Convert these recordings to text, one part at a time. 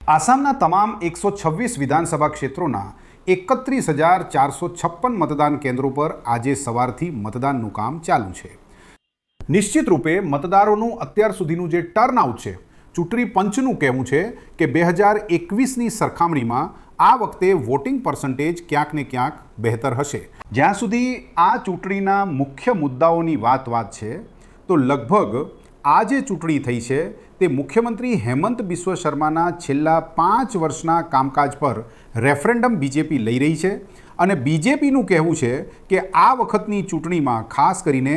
આસામના તમામ 126 વિધાનસભા ક્ષેત્રોના 31,456 મતદાન કેન્દ્રો પર આજે સવારથી મતદાનનું કામ ચાલુ છે. નિશ્ચિત રૂપે મતદારોનું અત્યાર સુધીનું જે ટર્નઆઉટ છે, ચૂંટણી પંચનું કહેવું છે કે 2021ની સરખામણીમાં આ વખતે વોટિંગ પર્સન્ટેજ ક્યાંક ને ક્યાંક બહેતર હશે. જ્યાં સુધી આ ચૂંટણીના મુખ્ય મુદ્દાઓની વાત છે તો લગભગ આ જે ચૂંટણી થઈ છે તે મુખ્યમંત્રી હેમંત બિસ્વ શર્માના છેલ્લા 5 વર્ષના કામકાજ પર રેફરેન્ડમ બીજેપી લઈ રહી છે અને બીજેપીનું કહેવું છે કે આ વખતની ચૂંટણીમાં ખાસ કરીને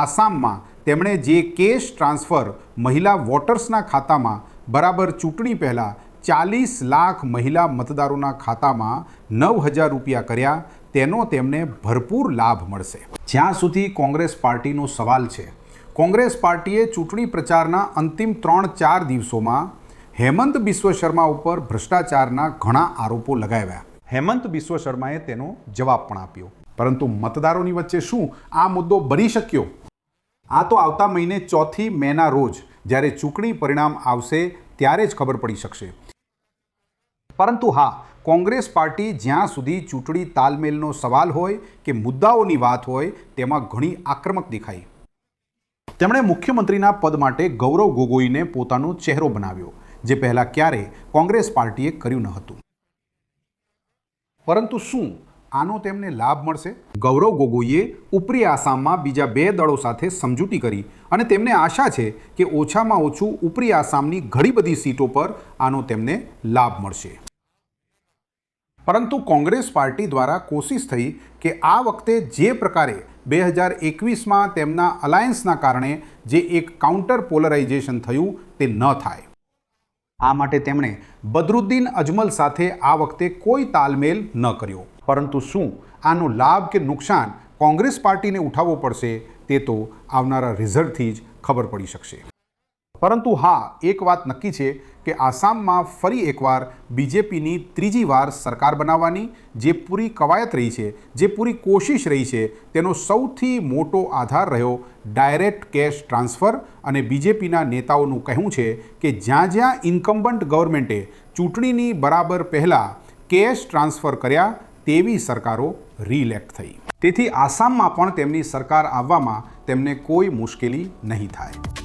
આસામમાં તેમણે જે કેશ ટ્રાન્સફર મહિલા વોટર્સના ખાતામાં બરાબર ચૂંટણી પહેલાં 40 લાખ મહિલા મતદારોના ખાતામાં 9,000 રૂપિયા કર્યા તેનો તેમને ભરપૂર લાભ મળશે. જ્યાં સુધી કોંગ્રેસ પાર્ટીનો સવાલ છે, કોંગ્રેસ પાર્ટીએ ચૂંટણી પ્રચારના અંતિમ 3-4 દિવસોમાં હેમંત બિસ્વ શર્મા ઉપર ભ્રષ્ટાચારના ઘણા આરોપો લગાવ્યા. હેમંત બિસ્વ શર્માએ તેનો જવાબ પણ આપ્યો, પરંતુ મતદારોની વચ્ચે શું આ મુદ્દો બની શક્યો? આ તો આવતા મહિને 4 મેના રોજ જ્યારે ચૂંટણી પરિણામ આવશે ત્યારે જ ખબર પડી શકશે. પરંતુ હા, કોંગ્રેસ પાર્ટી જ્યાં સુધી ચૂંટણી તાલમેલનો સવાલ હોય કે મુદ્દાઓની વાત હોય તેમાં ઘણી આક્રમક દેખાઈ. તેમણે મુખ્યમંત્રીના પદ માટે ગૌરવ ગોગોઈને પોતાનો ચહેરો બનાવ્યો, જે પહેલાં ક્યારેય કોંગ્રેસ પાર્ટીએ કર્યું ન હતું. પરંતુ શું આનો તેમને લાભ મળશે? ગૌરવ ગોગોઈએ ઉપરી આસામમાં બીજા 2 દળો સાથે સમજૂતી કરી અને તેમને આશા છે કે ઓછામાં ઓછું ઉપરી આસામની ઘણી બધી સીટો પર આનો તેમને લાભ મળશે. પરંતુ કોંગ્રેસ પાર્ટી દ્વારા કોશિશ થઈ કે આ વખતે જે પ્રકારે 2021માં તેમના અલાયન્સના કારણે જે એક કાઉન્ટર પોલરાઇઝેશન થયું તે ન થાય. આ માટે તેમણે બદરુદ્દીન અજમલ સાથે આ વખતે કોઈ તાલમેલ ન કર્યો. પરંતુ શું આનો લાભ કે નુકસાન કોંગ્રેસ પાર્ટીને ઉઠાવવો પડશે તે તો આવનારા રિઝલ્ટથી જ ખબર પડી શકશે. પરંતુ હા, એક વાત નક્કી છે કે આસામમાં ફરી એકવાર બીજેપીની ત્રીજી વાર સરકાર બનાવવાની જે પૂરી કવાયત રહી છે, જે પૂરી કોશિશ રહી છે, તેનો સૌથી મોટો આધાર રહ્યો ડાયરેક્ટ કેશ ટ્રાન્સફર. અને બીજેપીના નેતાઓનું કહેવું છે કે જ્યાં જ્યાં ઇન્કમ્બન્ટ ગવર્મેન્ટે ચૂંટણીની બરાબર પહેલાં કેશ ટ્રાન્સફર કર્યા તેવી સરકારો રીઇલેક્ટ થઈ. તેથી આસામમાં પણ તેમની સરકાર આવવામાં તેમને કોઈ મુશ્કેલી નહીં થાય.